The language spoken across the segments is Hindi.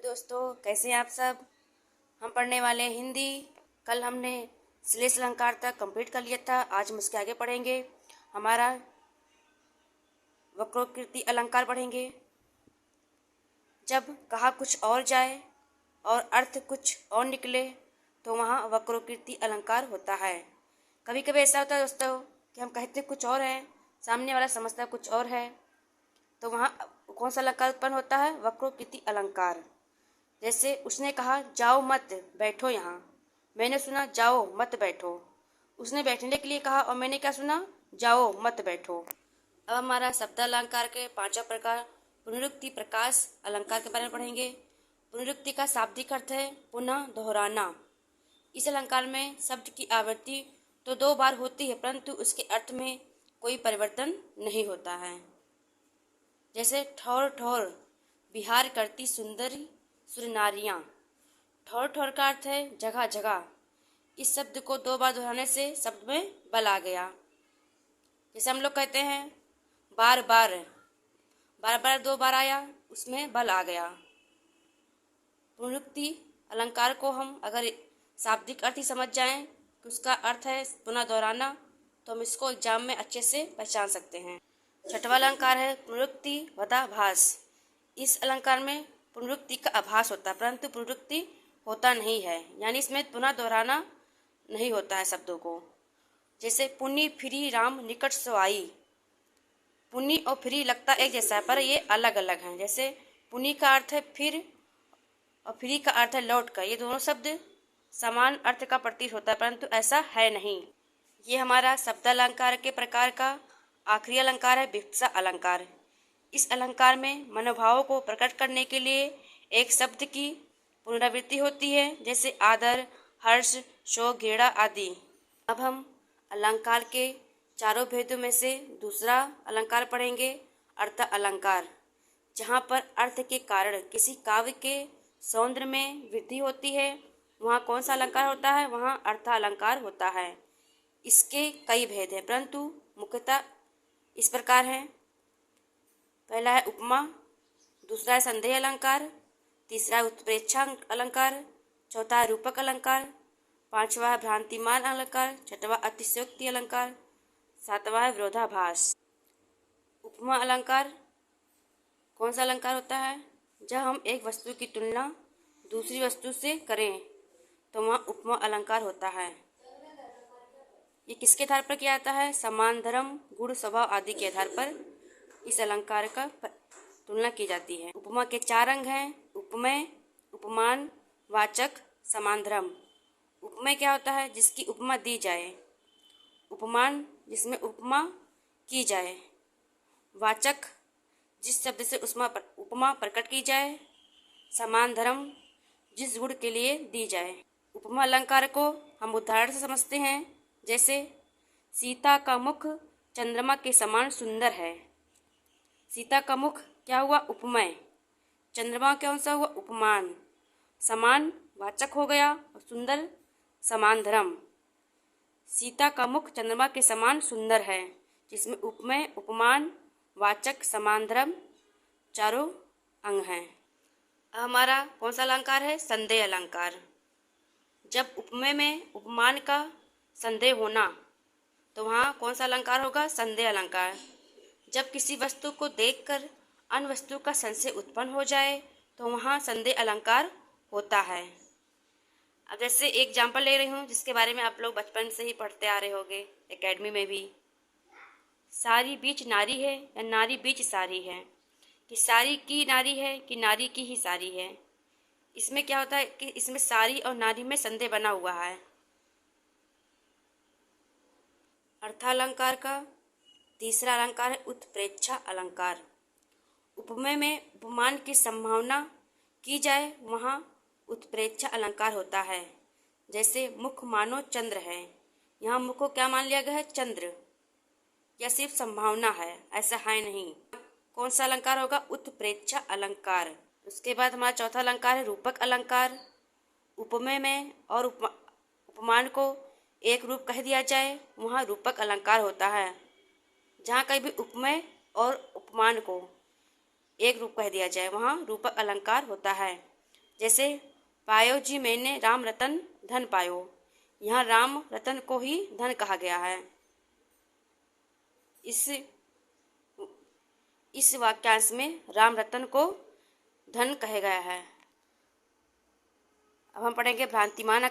दोस्तों, कैसे हैं आप सब। हम पढ़ने वाले हैं हिंदी। कल हमने श्लेष अलंकार तक कंप्लीट कर लिया था। आज हम इसके आगे पढ़ेंगे। हमारा वक्रोक्ति अलंकार पढ़ेंगे। जब कहा कुछ और जाए और अर्थ कुछ और निकले तो वहाँ वक्रोक्ति अलंकार होता है। कभी कभी ऐसा होता है दोस्तों कि हम कहते कुछ और हैं, सामने वाला समझता कुछ और है, तो वहाँ कौन सा अलंकार उत्पन्न होता है? वक्रोक्ति अलंकार। जैसे उसने कहा जाओ मत बैठो यहाँ, मैंने सुना जाओ मत बैठो। उसने बैठने के लिए कहा और मैंने क्या सुना? जाओ मत बैठो। अब हमारा शब्द अलंकार के पांचों प्रकार पुनरुक्ति प्रकाश अलंकार के बारे में पढ़ेंगे। पुनरुक्ति का शाब्दिक अर्थ है पुनः दोहराना। इस अलंकार में शब्द की आवृत्ति तो 2 बार होती है, परंतु उसके अर्थ में कोई परिवर्तन नहीं होता है। जैसे ठौर ठौर विहार करती सुंदरी सुरनारियाँ। ठौर ठौर का अर्थ है जगह जगह। इस शब्द को 2 बार दोहराने से शब्द में बल आ गया। जैसे हम लोग कहते हैं बार बार, बार बार 2 बार आया, उसमें बल आ गया। पुनरुक्ति अलंकार को हम अगर शाब्दिक अर्थ ही समझ जाएं कि उसका अर्थ है पुनः दोहराना, तो हम इसको एग्जाम में अच्छे से पहचान सकते हैं। छठवां अलंकार है पुनरुक्ति वदाभास। इस अलंकार में पुनरुक्ति का आभास होता है, परंतु पुनरुक्ति होता नहीं है, यानी इसमें पुनः दोहराना नहीं होता है शब्दों को। जैसे पुनि फिरी राम निकट सो आई। पुनि और फिरी लगता एक जैसा है, पर ये अलग अलग हैं। जैसे पुनि का अर्थ है फिर और फिरी का अर्थ है लौट कर। ये दोनों शब्द समान अर्थ का प्रतीत होता है, परंतु ऐसा है नहीं। ये हमारा शब्द अलंकार के प्रकार का आखिरी अलंकार है विवक्षा अलंकार। इस अलंकार में मनोभावों को प्रकट करने के लिए एक शब्द की पुनरावृत्ति होती है, जैसे आदर, हर्ष, शोक, घृणा आदि। अब हम अलंकार के चारों भेदों में से दूसरा अलंकार पढ़ेंगे, अर्थ अलंकार। जहाँ पर अर्थ के कारण किसी काव्य के सौंदर्य में वृद्धि होती है, वहाँ कौन सा अलंकार होता है? वहाँ अर्थ अलंकार होता है। इसके कई भेद हैं, परंतु मुख्यतः इस प्रकार हैं। पहला है उपमा, दूसरा है संदेह अलंकार, तीसरा है उत्प्रेक्षा अलंकार, चौथा है रूपक अलंकार, पांचवा है भ्रांतिमान अलंकार, छठवां अतिशयोक्ति अलंकार, सातवां है विरोधाभास। उपमा अलंकार कौन सा अलंकार होता है? जब हम एक वस्तु की तुलना दूसरी वस्तु से करें तो वहाँ उपमा अलंकार होता है। ये किसके आधार पर किया जाता है? समान धर्म, गुण, स्वभाव आदि के आधार पर इस अलंकार का तुलना की जाती है। उपमा के 4 अंग हैं: उपमेय, उपमान, वाचक, समान धर्म। उपमेय क्या होता है? जिसकी उपमा दी जाए। उपमान जिसमें उपमा की जाए। वाचक जिस शब्द से उपमा प्रकट की जाए। समान धर्म जिस गुण के लिए दी जाए। उपमा अलंकार को हम उदाहरण से समझते हैं। जैसे सीता का मुख चंद्रमा के समान सुंदर है। सीता का मुख क्या हुआ? उपमेय। चंद्रमा कौन सा हुआ? उपमान। समान वाचक हो गया और सुंदर समान धर्म। सीता का मुख चंद्रमा के समान सुंदर है, जिसमें उपमेय, उपमान, वाचक, समान धर्म चारों अंग हैं। हमारा कौन सा अलंकार है? संदेह अलंकार। जब उपमेय में उपमान का संदेह होना तो वहाँ कौन सा अलंकार होगा? संदेह अलंकार। जब किसी वस्तु को देखकर अन्य वस्तु का संशय उत्पन्न हो जाए तो वहाँ संदेह अलंकार होता है। अब जैसे एक एग्जाम्पल ले रही हूँ जिसके बारे में आप लोग बचपन से ही पढ़ते आ रहे होंगे, एकेडमी में भी। सारी बीच नारी है या नारी बीच सारी है, कि सारी की नारी है कि नारी की ही सारी है। इसमें क्या होता है कि इसमें सारी और नारी में संदेह बना हुआ है। अर्थालंकार का तीसरा अलंकार है उत्प्रेक्षा अलंकार। उपमेय में उपमान की संभावना की जाए वहाँ उत्प्रेक्षा अलंकार होता है। जैसे मुख मानो चंद्र है, यहाँ मुख को क्या मान लिया गया है? चंद्र। यह सिर्फ संभावना है, ऐसा है नहीं। कौन सा अलंकार होगा? उत्प्रेक्षा अलंकार। उसके बाद हमारा चौथा अलंकार है रूपक अलंकार। उपमेय में और उपमान को एक रूप कह दिया जाए वहाँ रूपक अलंकार होता है। जहाँ कहीं भी उपमेय और उपमान को एक रूप कह दिया जाए वहाँ रूपक अलंकार होता है। जैसे पायो जी मैंने राम रतन धन पायो, यहाँ राम रतन को ही धन कहा गया है। इस वाक्यांश में राम रतन को धन कहा गया है। अब हम पढ़ेंगे भ्रांतिमान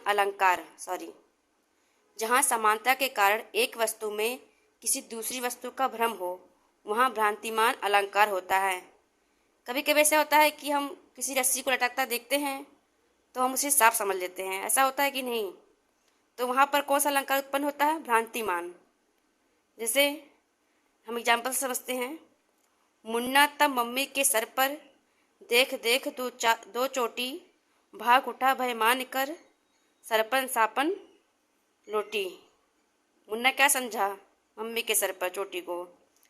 अलंकार। जहाँ समानता के कारण एक वस्तु में किसी दूसरी वस्तु का भ्रम हो, वहाँ भ्रांतिमान अलंकार होता है। कभी कभी ऐसा होता है कि हम किसी रस्सी को लटकता देखते हैं तो हम उसे साफ समझ लेते हैं, ऐसा होता है कि नहीं? तो वहाँ पर कौन सा अलंकार उत्पन्न होता है? भ्रांतिमान। जैसे हम एग्जाम्पल समझते हैं, मुन्ना तब मम्मी के सर पर देख देख दो चोटी, भाग उठा भय मान कर सरपन सापन लोटी। मुन्ना क्या समझा? मम्मी के सर पर चोटी को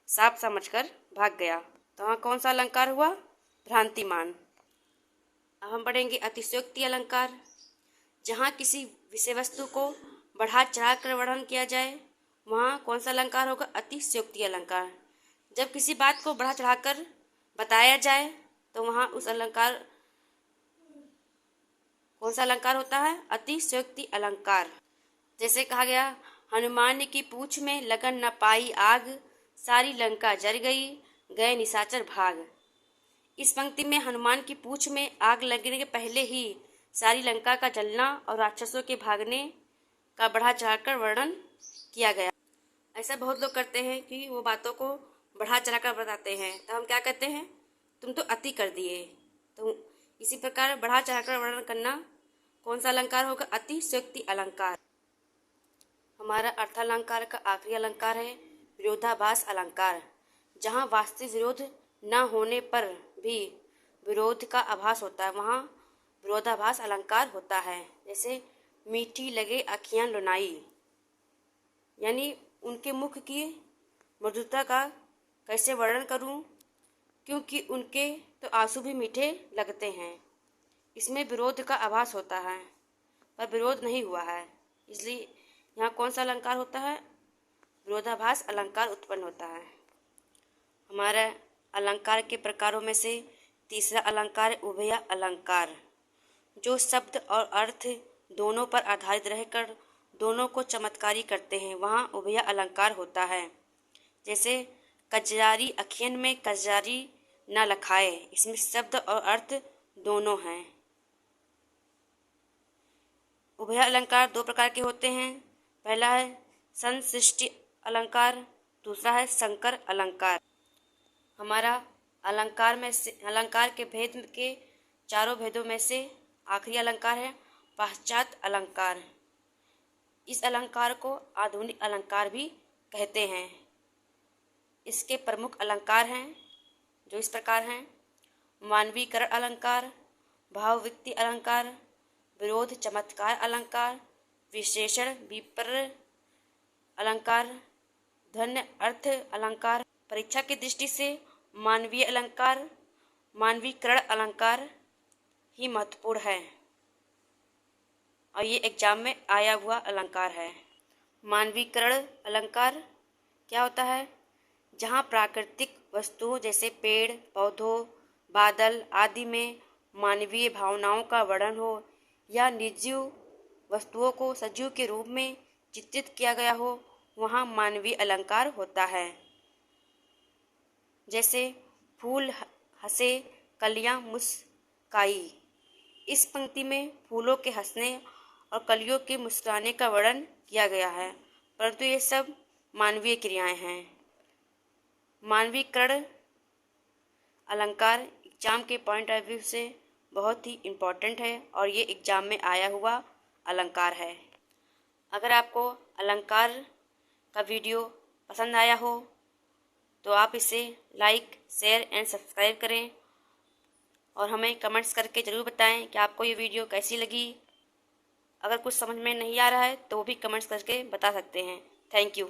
सांप समझकर भाग गया। तो वहाँ कौन सा अलंकार हुआ? भ्रांतिमान। अब हम पढ़ेंगे अतिशयोक्ति अलंकार। जहाँ किसी विषय वस्तु को बढ़ा चढ़ा कर वर्णन किया जाए, वहाँ कौन सा अलंकार होगा? अतिशयोक्ति अलंकार। जब किसी बात को बढ़ा चढ़ाकर बताया जाए तो वहाँ उस अलंकार कौन सा अलंकार होता है? अतिशयोक्ति अलंकार। जैसे कहा गया, हनुमान की पूंछ में लगन न पाई आग, सारी लंका जल गई गए निशाचर भाग। इस पंक्ति में हनुमान की पूंछ में आग लगने के पहले ही सारी लंका का जलना और राक्षसों के भागने का बढ़ा चढ़ाकर वर्णन किया गया। ऐसा बहुत लोग करते हैं कि वो बातों को बढ़ा चढ़ाकर बताते हैं, तो हम क्या कहते हैं? तुम तो अति कर दिए। तो इसी प्रकार बढ़ा चढ़ाकर वर्णन करना कौन सा अलंकार होगा? अतिशयोक्ति अलंकार। हमारा अर्थालंकार का आखिरी अलंकार है विरोधाभास अलंकार। जहाँ वास्तविक विरोध न होने पर भी विरोध का आभास होता है, वहाँ विरोधाभास अलंकार होता है। जैसे मीठी लगे अखियाँ लुनाई, यानी उनके मुख की मधुरता का कैसे वर्णन करूं, क्योंकि उनके तो आंसू भी मीठे लगते हैं। इसमें विरोध का आभास होता है पर विरोध नहीं हुआ है, इसलिए यहाँ कौन सा अलंकार होता है? विरोधाभास अलंकार उत्पन्न होता है। हमारा अलंकार के प्रकारों में से तीसरा अलंकार है उभय अलंकार। जो शब्द और अर्थ दोनों पर आधारित रहकर दोनों को चमत्कारी करते हैं, वहाँ उभय अलंकार होता है। जैसे कजरारी अखियन में कजरारी न लखाए, इसमें शब्द और अर्थ दोनों हैं। उभय अलंकार दो प्रकार के होते हैं। पहला है संसृष्टि अलंकार, दूसरा है संकर अलंकार। हमारा अलंकार के भेद के चारों भेदों में से आखिरी अलंकार है पाश्चात अलंकार। इस अलंकार को आधुनिक अलंकार भी कहते हैं। इसके प्रमुख अलंकार हैं जो इस प्रकार हैं: मानवीकरण अलंकार, भावव्यक्ति अलंकार, विरोध चमत्कार अलंकार, विशेषण विपर्य अलंकार, धन्य अर्थ अलंकार। परीक्षा की दृष्टि से मानवीय अलंकार, मानवीकरण अलंकार ही महत्वपूर्ण है और ये एग्जाम में आया हुआ अलंकार है। मानवीकरण अलंकार क्या होता है? जहाँ प्राकृतिक वस्तुओं जैसे पेड़ पौधों बादल आदि में मानवीय भावनाओं का वर्णन हो या निर्जीव वस्तुओं को सजीव के रूप में चित्रित किया गया हो, वहाँ मानवीय अलंकार होता है। जैसे फूल हंसे कलियां मुस्काई। इस पंक्ति में फूलों के हंसने और कलियों के मुस्कुराने का वर्णन किया गया है, परंतु ये सब मानवीय क्रियाएं हैं। मानवीकरण अलंकार एग्जाम के पॉइंट ऑफ व्यू से बहुत ही इम्पोर्टेंट है और ये एग्जाम में आया हुआ अलंकार है। अगर आपको अलंकार का वीडियो पसंद आया हो तो आप इसे लाइक शेयर एंड सब्सक्राइब करें और हमें कमेंट्स करके ज़रूर बताएं कि आपको ये वीडियो कैसी लगी। अगर कुछ समझ में नहीं आ रहा है तो वो भी कमेंट्स करके बता सकते हैं। Thank you.